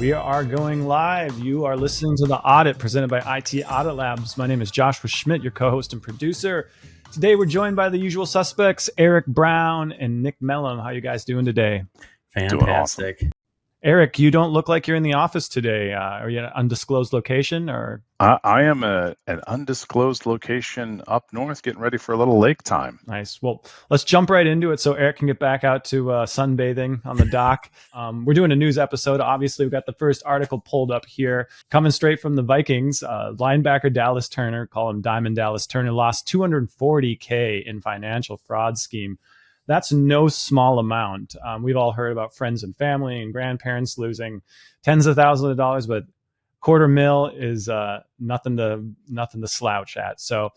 We are going live. You are listening to the Audit presented by IT Audit Labs. My name is Joshua Schmidt, your co-host and producer. Today, we're joined by the usual suspects, Eric Brown and Nick Mellem. How are you guys doing today? Fantastic. Doing awesome. Eric, you don't look like you're in the office today. Are you at an undisclosed location? Or I am an undisclosed location up north, getting ready for a little lake time. Nice. Well, let's jump right into it so Eric can get back out to sunbathing on the dock. We're doing a news episode. Obviously, we've got the first article pulled up here. Coming straight from the Vikings, linebacker Dallas Turner, call him Diamond Dallas Turner, lost $240K in financial fraud scheme. That's no small amount. We've all heard about friends and family and grandparents losing tens of thousands of dollars, but $250,000 is nothing to slouch at. So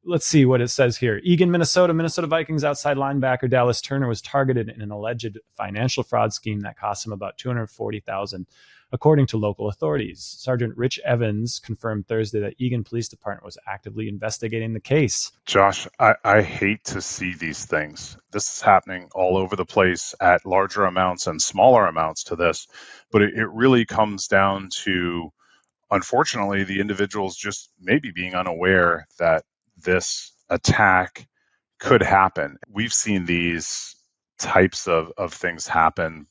let's see what it says here. Eagan, Minnesota Vikings outside linebacker Dallas Turner was targeted in an alleged financial fraud scheme that cost him about $240,000, according to local authorities. Sergeant Rich Evans confirmed Thursday that Eagan Police Department was actively investigating the case. Josh, I hate to see these things. This is happening all over the place at larger amounts and smaller amounts to this, but it really comes down to, unfortunately, the individuals just maybe being unaware that this attack could happen. We've seen these types of things happen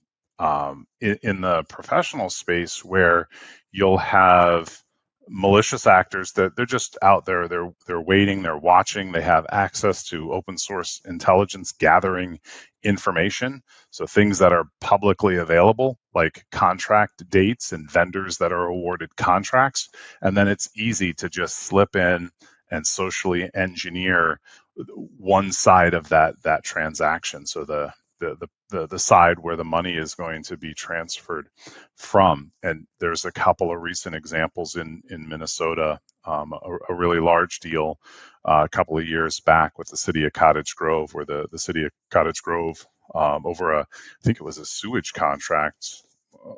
in the professional space, where you'll have malicious actors that they're just out there, they're waiting, they're watching, they have access to open source intelligence gathering information. So things that are publicly available, like contract dates and vendors that are awarded contracts. And then it's easy to just slip in and socially engineer one side of that transaction. So the side where the money is going to be transferred from. And there's a couple of recent examples in Minnesota, a really large deal a couple of years back with the city of Cottage Grove, where the city of Cottage Grove, over I think it was a sewage contract,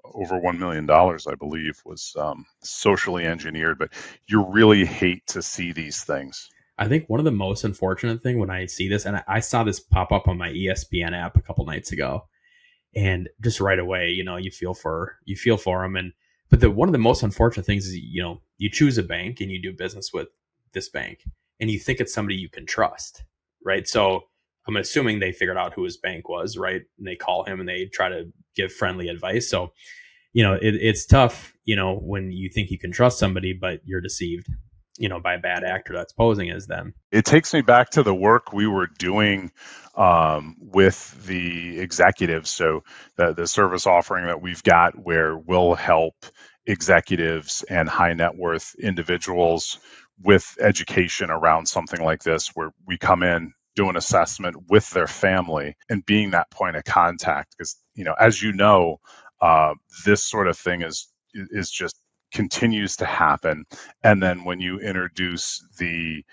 over $1 million, I believe, was socially engineered. But you really hate to see these things. I think one of the most unfortunate thing when I see this, and I saw this pop up on my ESPN app a couple nights ago, and just right away, you feel for them. But one of the most unfortunate things is, you choose a bank and you do business with this bank, and you think it's somebody you can trust, right? So I'm assuming they figured out who his bank was, right? And they call him and they try to give friendly advice. So, it's tough, when you think you can trust somebody, but you're deceived, by a bad actor that's posing as them. It takes me back to the work we were doing with the executives. So the service offering that we've got, where we'll help executives and high net worth individuals with education around something like this, where we come in, do an assessment with their family and being that point of contact. Because, as this sort of thing is just continues to happen. And then when you introduce the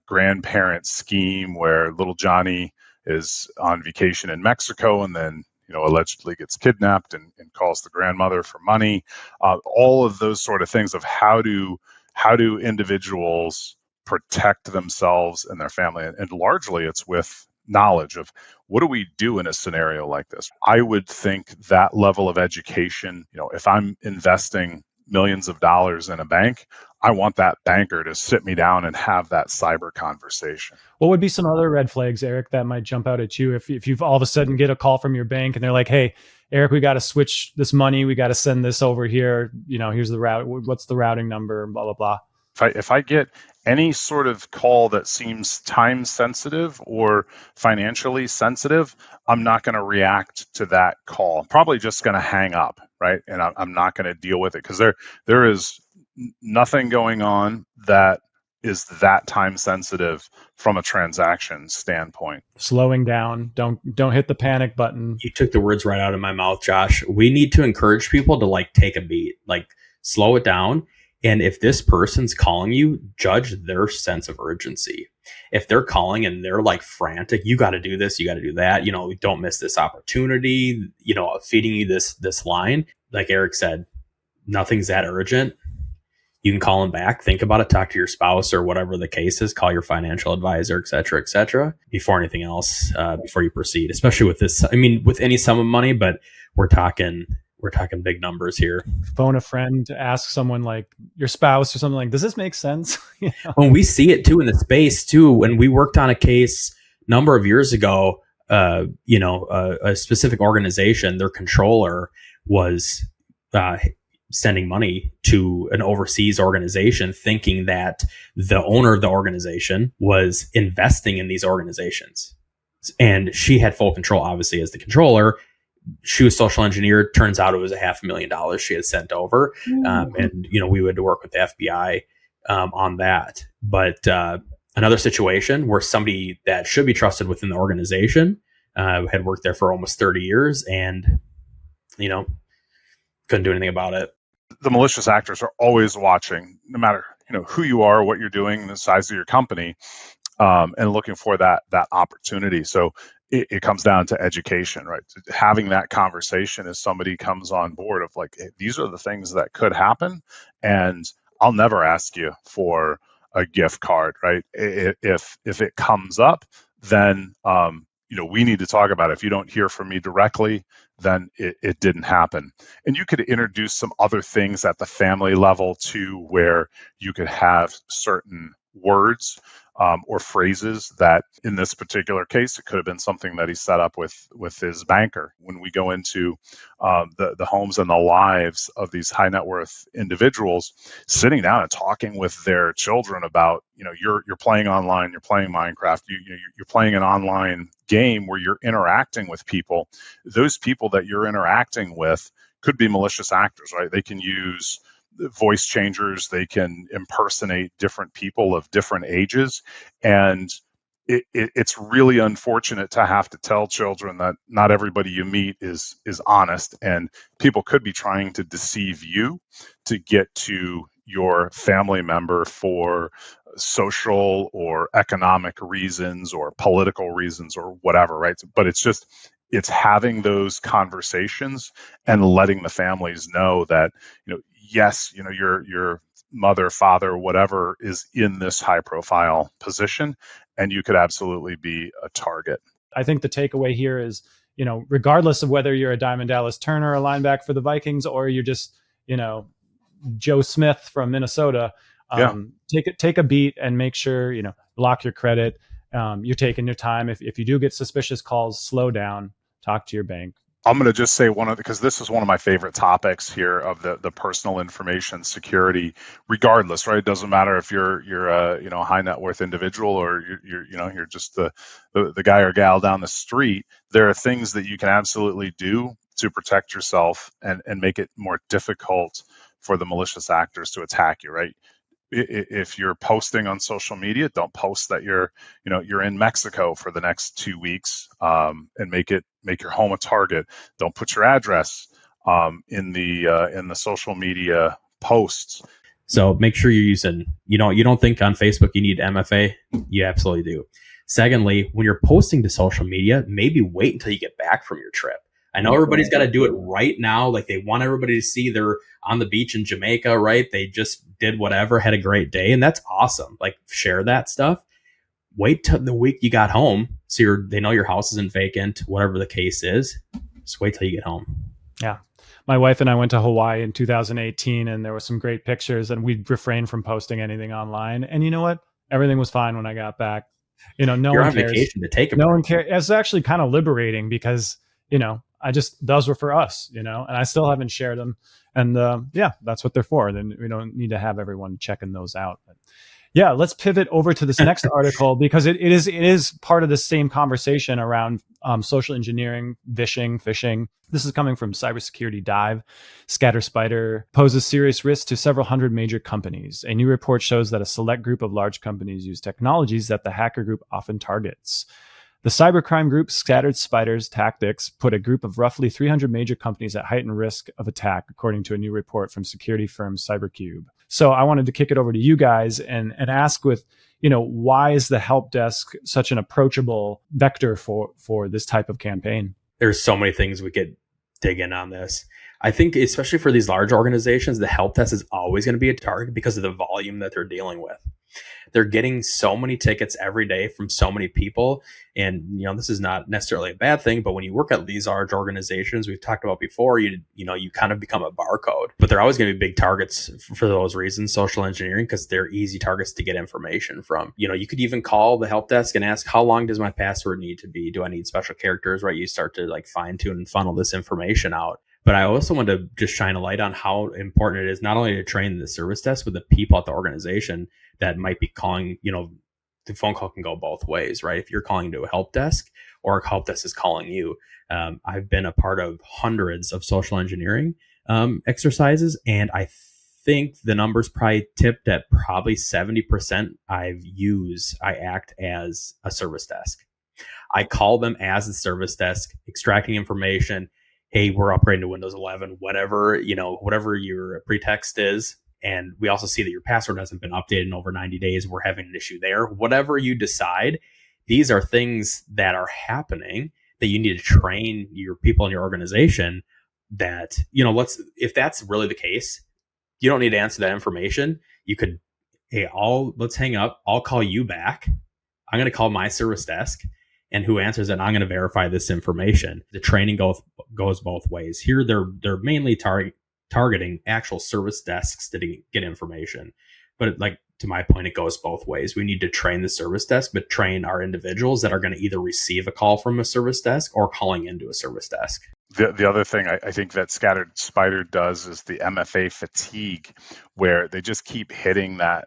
grandparent scheme, where little Johnny is on vacation in Mexico and then allegedly gets kidnapped and calls the grandmother for money, all of those sort of things of how do individuals protect themselves and their family. And largely it's with knowledge of, what do we do in a scenario like this? I would think that level of education, if I'm investing millions of dollars in a bank, I want that banker to sit me down and have that cyber conversation. What would be some other red flags, Eric, that might jump out at you if you've all of a sudden get a call from your bank and they're like, hey, Eric, we got to switch this money. We got to send this over here. Here's the route. What's the routing number? Blah, blah, blah. If I get any sort of call that seems time sensitive or financially sensitive, I'm not going to react to that call. I'm probably just going to hang up, right? And I'm not going to deal with it, because there is nothing going on that is that time sensitive from a transaction standpoint. Slowing down. Don't hit the panic button. You took the words right out of my mouth, Josh. We need to encourage people to take a beat, slow it down. And if this person's calling you, judge their sense of urgency. If they're calling and they're frantic, you got to do this, you got to do that, don't miss this opportunity, feeding you this line. Like Eric said, nothing's that urgent. You can call them back, think about it, talk to your spouse or whatever the case is, call your financial advisor, et cetera, before anything else, before you proceed, especially with this. I mean, with any sum of money, but we're talking we're talking big numbers here. Phone a friend to ask someone like your spouse or something like, does this make sense? When we see it too in the space too, when we worked on a case a number of years ago, a specific organization, their controller was sending money to an overseas organization, thinking that the owner of the organization was investing in these organizations. And she had full control, obviously, as the controller. She was social engineered. Turns out it was $500,000 she had sent over. And, we would work with the FBI on that. But another situation where somebody that should be trusted within the organization had worked there for almost 30 years and, couldn't do anything about it. The malicious actors are always watching, no matter who you are, what you're doing, the size of your company, and looking for that opportunity. So it comes down to education, right? Having that conversation as somebody comes on board of like, hey, these are the things that could happen, and I'll never ask you for a gift card, right? If it comes up, then we need to talk about it. If you don't hear from me directly, then it didn't happen. And you could introduce some other things at the family level too, where you could have certain words or phrases that, in this particular case, it could have been something that he set up with his banker. When we go into the homes and the lives of these high net worth individuals, sitting down and talking with their children about, you're playing online, you're playing Minecraft, you're playing an online game where you're interacting with people. Those people that you're interacting with could be malicious actors, right? They can use voice changers, they can impersonate different people of different ages, and it's really unfortunate to have to tell children that not everybody you meet is honest, and people could be trying to deceive you to get to your family member for social or economic reasons or political reasons or whatever, right? But it's having those conversations and letting the families know that, yes, your mother, father, whatever is in this high profile position, and you could absolutely be a target. I think the takeaway here is, regardless of whether you're a Diamond Dallas Turner, a linebacker for the Vikings, or you're just, Joe Smith from Minnesota, take a beat and make sure, lock your credit. You're taking your time. If you do get suspicious calls, slow down, talk to your bank. I'm going to just say because this is one of my favorite topics here of the personal information security, regardless, right? It doesn't matter if you're a high net worth individual or you're just the guy or gal down the street. There are things that you can absolutely do to protect yourself and make it more difficult for the malicious actors to attack you, right? If you're posting on social media, don't post that you're in Mexico for the next 2 weeks, and make your home a target. Don't put your address in the social media posts. So make sure you're using, you don't think on Facebook you need MFA. You absolutely do. Secondly, when you're posting to social media, maybe wait until you get back from your trip. I know everybody's got to do it right now. Like they want everybody to see they're on the beach in Jamaica, right? They just did whatever, had a great day. And that's awesome. Like share that stuff. Wait till the week you got home. So they know your house isn't vacant, whatever the case is. Just wait till you get home. Yeah. My wife and I went to Hawaii in 2018 and there were some great pictures and we refrained from posting anything online. And you know what? Everything was fine when I got back. No You're one on cares. Vacation to take a no break. one cares. It's actually kind of liberating because, those were for us, and I still haven't shared them. And that's what they're for. Then we don't need to have everyone checking those out. But yeah, let's pivot over to this next article because it is part of the same conversation around social engineering, vishing, phishing. This is coming from Cybersecurity Dive. Scatter Spider poses serious risks to several hundred major companies. A new report shows that a select group of large companies use technologies that the hacker group often targets. The cybercrime group Scattered Spider's tactics put a group of roughly 300 major companies at heightened risk of attack, according to a new report from security firm CyberCube. So I wanted to kick it over to you guys and ask why is the help desk such an approachable vector for this type of campaign? There's so many things we could dig in on this. I think especially for these large organizations, the help desk is always going to be a target because of the volume that they're dealing with. They're getting so many tickets every day from so many people. And, this is not necessarily a bad thing, but when you work at these large organizations we've talked about before, you kind of become a barcode. But they're always going to be big targets for those reasons, social engineering, because they're easy targets to get information from. You could even call the help desk and ask, how long does my password need to be? Do I need special characters, right? You start to like fine tune and funnel this information out. But I also want to just shine a light on how important it is not only to train the service desk, but the people at the organization that might be calling. The phone call can go both ways, right? If you're calling to a help desk or a help desk is calling you. I've been a part of hundreds of social engineering exercises, and I think the number's probably tipped at probably 70% I act as a service desk. I call them as the service desk, extracting information. Hey, we're upgrading to Windows 11, whatever your pretext is. And we also see that your password hasn't been updated in over 90 days. We're having an issue there. Whatever you decide, these are things that are happening that you need to train your people in your organization that, if that's really the case, you don't need to answer that information. You could, hey, let's hang up. I'll call you back. I'm going to call my service desk, and who answers it, I'm going to verify this information. The training goes both ways. Here, they're mainly targeting actual service desks to get information. But like to my point, it goes both ways. We need to train the service desk, but train our individuals that are going to either receive a call from a service desk or calling into a service desk. The other thing I think that Scattered Spider does is the MFA fatigue, where they just keep hitting that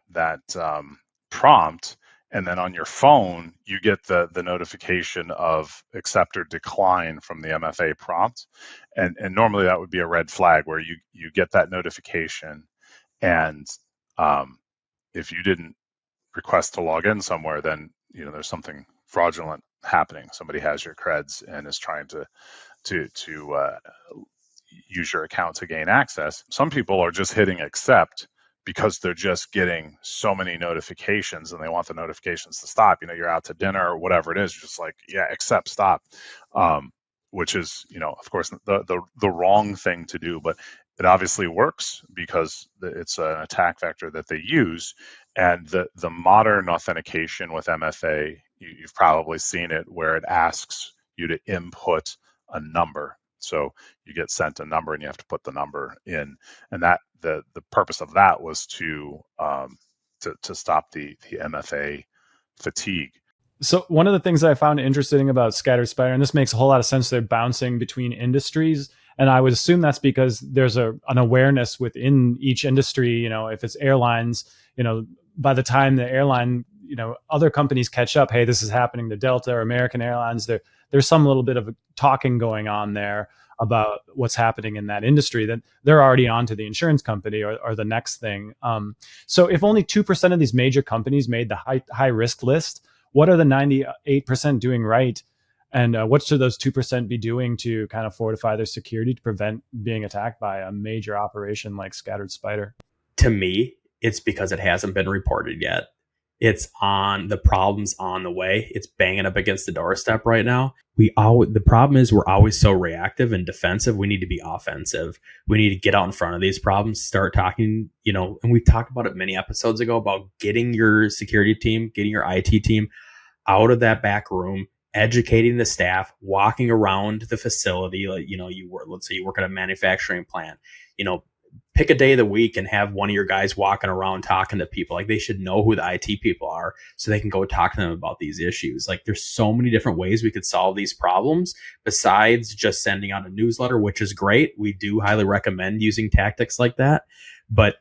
prompt. And then on your phone, you get the notification of accept or decline from the MFA prompt. And normally that would be a red flag where you get that notification. And if you didn't request to log in somewhere, then there's something fraudulent happening. Somebody has your creds and is trying to use your account to gain access. Some people are just hitting accept because they're just getting so many notifications and they want the notifications to stop. You're out to dinner or whatever it is, just like, yeah, accept, stop, which is, of course, the wrong thing to do. But it obviously works because it's an attack vector that they use. And the modern authentication with MFA, you've probably seen it, where it asks you to input a number. So you get sent a number and you have to put the number in, and that the purpose of that was to stop the MFA fatigue. So one of the things that I found interesting about Scattered Spider, and this makes a whole lot of sense, they're bouncing between industries, and I would assume that's because there's an awareness within each industry. If it's airlines, by the time the airline, other companies catch up, hey, this is happening to Delta or American Airlines, there's some little bit of talking going on there about what's happening in that industry, that they're already on to the insurance company or the next thing. So if only 2% of these major companies made the high risk list, what are the 98% doing right? And what should those 2% be doing to kind of fortify their security to prevent being attacked by a major operation like Scattered Spider? To me, it's because it hasn't been reported yet. The problem's on the way. It's banging up against the doorstep right now. The problem is we're always so reactive and defensive. We need to be offensive. We need to get out in front of these problems, start talking, and we talked about it many episodes ago about getting your security team, getting your IT team out of that back room, educating the staff, walking around the facility. Like, let's say you work at a manufacturing plant, pick a day of the week and have one of your guys walking around talking to people. Like, they should know who the IT people are so they can go talk to them about these issues. Like, there's so many different ways we could solve these problems besides just sending out a newsletter, which is great. We do highly recommend using tactics like that, but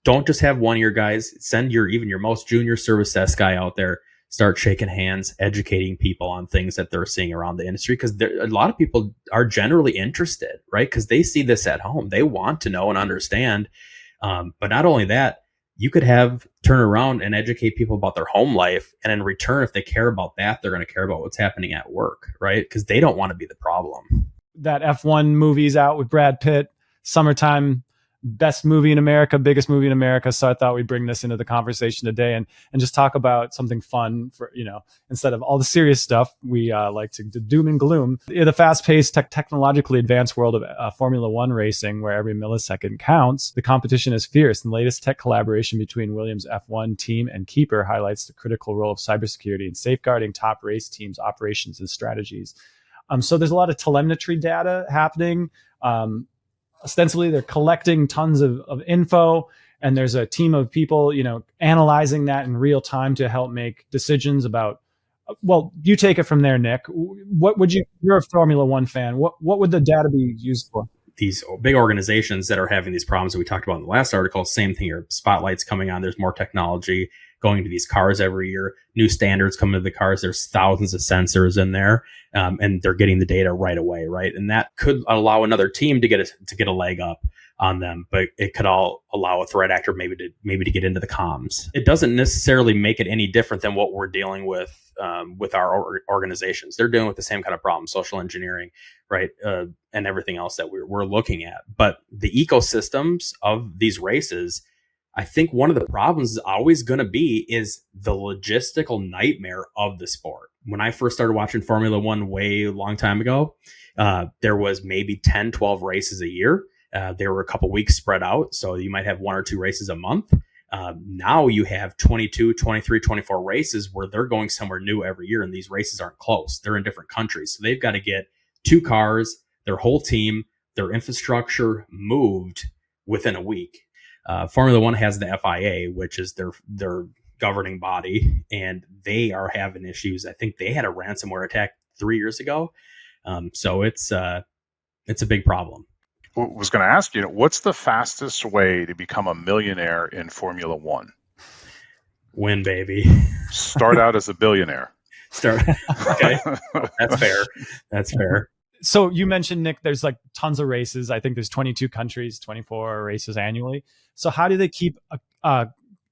don't just have one of your guys. Send even your most junior service desk guy out there. Start shaking hands, educating people on things that they're seeing around the industry, because a lot of people are generally interested, right? Because they see this at home. They want to know and understand. But not only that, you could turn around and educate people about their home life. And in return, if they care about that, they're going to care about what's happening at work, right? Because they don't want to be the problem. That F1 movie's out with Brad Pitt, summertime best movie in America, biggest movie in America. So I thought we'd bring this into the conversation today and just talk about something fun for, instead of all the serious stuff, we like to doom and gloom. The fast-paced, technologically advanced world of Formula One racing, where every millisecond counts, the competition is fierce. And the latest tech collaboration between Williams F1 team and Keeper highlights the critical role of cybersecurity in safeguarding top race teams' operations and strategies. So there's a lot of telemetry data happening. Ostensibly, they're collecting tons of info, and there's a team of people, analyzing that in real time to help make decisions about. Well, you take it from there, Nick. What would you're a Formula One fan. What would the data be used for? These big organizations that are having these problems that we talked about in the last article, same thing here. Spotlight's coming on. There's more technology going into these cars every year. New standards come into the cars. There's thousands of sensors in there, and they're getting the data right away, right? And that could allow another team to get a leg up on them, but it could all allow a threat actor maybe to get into the comms. It doesn't necessarily make it any different than what we're dealing with our organizations. They're dealing with the same kind of problem, social engineering, right, and everything else that we're looking at. But the ecosystems of these races, I think one of the problems is always going to be is the logistical nightmare of the sport. When I first started watching Formula One way a long time ago, there was maybe 10, 12 races a year. They were a couple weeks spread out, so you might have 1 or 2 races a month. Now you have 22, 23, 24 races where they're going somewhere new every year, and these races aren't close. They're in different countries. So they've got to get 2 cars, their whole team, their infrastructure moved within a week. Formula One has the FIA, which is their governing body, and they are having issues. I think they had a ransomware attack 3 years ago. So it's a big problem. I was going to ask you, what's the fastest way to become a millionaire in Formula One? Win, baby. Start out as a billionaire. Okay. That's fair. So you mentioned, Nick, there's like tons of races. I think there's 22 countries, 24 races annually. So how do they keep a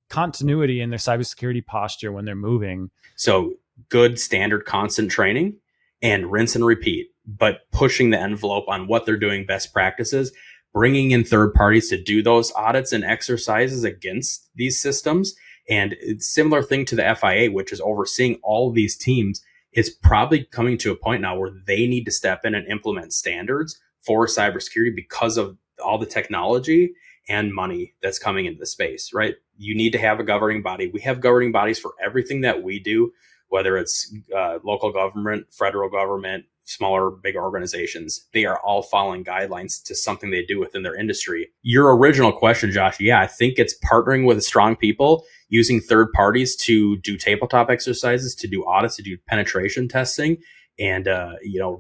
continuity in their cybersecurity posture when they're moving? So good standard constant training and rinse and repeat, but pushing the envelope on what they're doing, best practices, bringing in third parties to do those audits and exercises against these systems. And it's similar thing to the FIA, which is overseeing all of these teams. It's probably coming to a point now where they need to step in and implement standards for cybersecurity because of all the technology and money that's coming into the space, right? You need to have a governing body. We have governing bodies for everything that we do, whether it's local government, federal government, smaller, big organizations. They are all following guidelines to something they do within their industry. Your original question, Josh, yeah, I think it's partnering with strong people, using third parties to do tabletop exercises, to do audits, to do penetration testing, and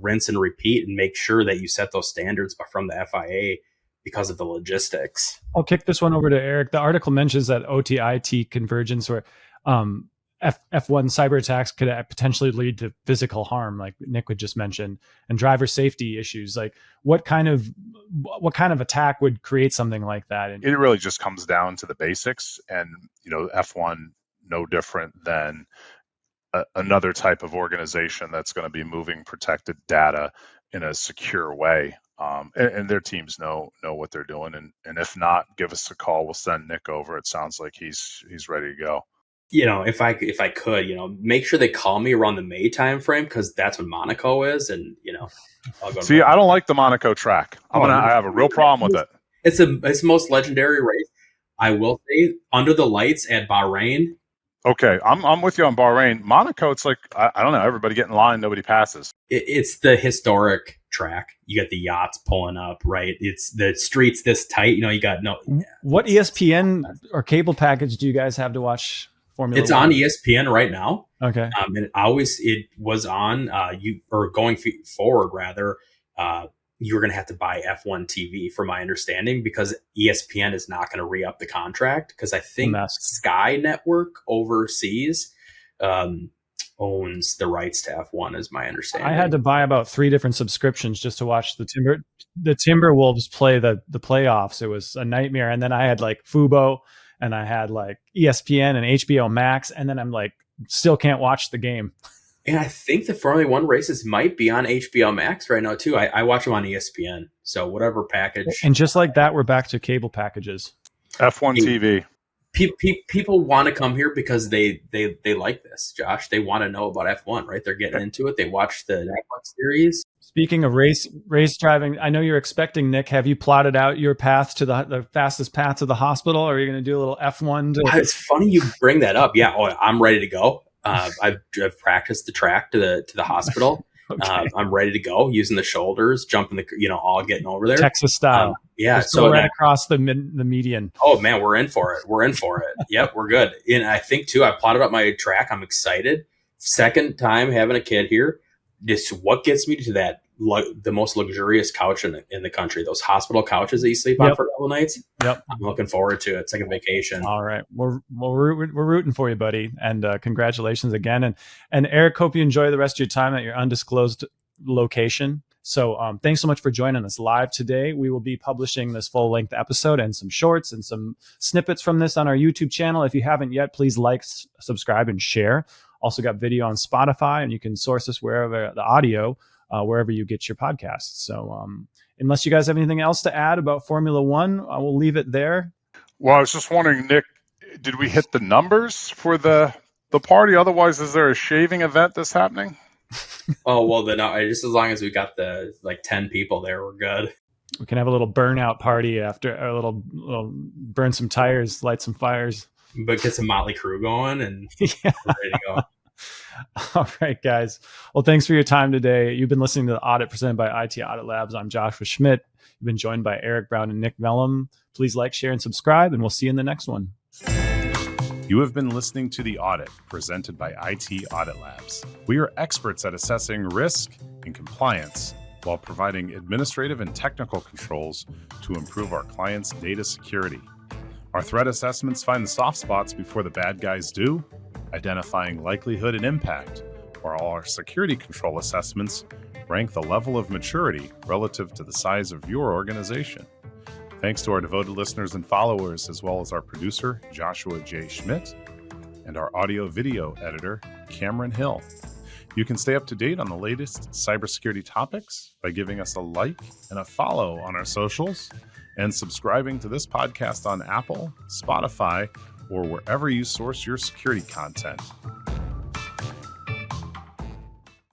rinse and repeat and make sure that you set those standards from the FIA because of the logistics. I'll kick this one over to Eric. The article mentions that OT-IT convergence, where F1 cyber attacks could potentially lead to physical harm, like Nick would just mention, and driver safety issues. Like what kind of attack would create something like that? It really just comes down to the basics, and F1 no different than another type of organization that's going to be moving protected data in a secure way. And their teams know what they're doing, and if not, give us a call. We'll send Nick over. It sounds like he's ready to go. If I could, make sure they call me around the May timeframe, because that's when Monaco is, and I'll go. See, I don't like the Monaco track. I have a real problem with it. It's the most legendary race. I will say, under the lights at Bahrain. Okay, I'm with you on Bahrain. Monaco, it's like I don't know. Everybody get in line, nobody passes. It's the historic track. You got the yachts pulling up, right? It's the streets this tight. You got no. What ESPN or cable package do you guys have to watch Formula It's 1? on ESPN right now. Okay. And it was on going forward rather. You're going to have to buy F1 TV, from my understanding, because ESPN is not going to re-up the contract, because I think Sky Network overseas owns the rights to F1, is my understanding. I had to buy about 3 different subscriptions just to watch the Timberwolves play the playoffs. It was a nightmare. And then I had like Fubo, and I had like ESPN and HBO Max, and then I'm like, still can't watch the game. And I think the Formula One races might be on HBO Max right now too. I watch them on ESPN. So whatever package. And just like that, we're back to cable packages. F1 TV. People want to come here because they like this, Josh. They want to know about F1, right? They're getting into it. They watch the Netflix series. Speaking of race driving, I know you're expecting, Nick. Have you plotted out your path to the fastest path to the hospital? Or are you going to do a little F1? It's funny you bring that up. Yeah, I'm ready to go. I've practiced the track to the hospital. Okay. I'm ready to go, using the shoulders, jumping all getting over there, Texas style. Yeah, so right across the median. Oh man, we're in for it. Yep, we're good. And I think too, I plotted up my track. I'm excited. Second time having a kid here. This what gets me to that the most luxurious couch in the country. Those hospital couches that you sleep on for a couple nights. Yep, I'm looking forward to it. It's like a vacation. All right, we're rooting for you, buddy, and congratulations again. And Eric, hope you enjoy the rest of your time at your undisclosed location. So thanks so much for joining us live today. We will be publishing this full-length episode and some shorts and some snippets from this on our YouTube channel. If you haven't yet, please like, subscribe, and share. Also got video on Spotify, and you can source us wherever the audio, wherever you get your podcasts. So unless you guys have anything else to add about Formula One, I will leave it there. Well, I was just wondering, Nick, did we hit the numbers for the party? Otherwise, is there a shaving event that's happening? Oh, well, then just as long as we got the 10 people there, we're good. We can have a little burnout party after, a little burn some tires, light some fires. But get some Motley Crue going and we're ready to go. All right, guys. Well, thanks for your time today. You've been listening to the Audit presented by IT Audit Labs. I'm Joshua Schmidt. You've been joined by Eric Brown and Nick Mellem. Please like, share, and subscribe, and we'll see you in the next one. You have been listening to The Audit, presented by IT Audit Labs. We are experts at assessing risk and compliance while providing administrative and technical controls to improve our clients' data security. Our threat assessments find the soft spots before the bad guys do, identifying likelihood and impact, while our security control assessments rank the level of maturity relative to the size of your organization. Thanks to our devoted listeners and followers, as well as our producer, Joshua J. Schmidt, and our audio-video editor, Cameron Hill. You can stay up to date on the latest cybersecurity topics by giving us a like and a follow on our socials and subscribing to this podcast on Apple, Spotify, or wherever you source your security content.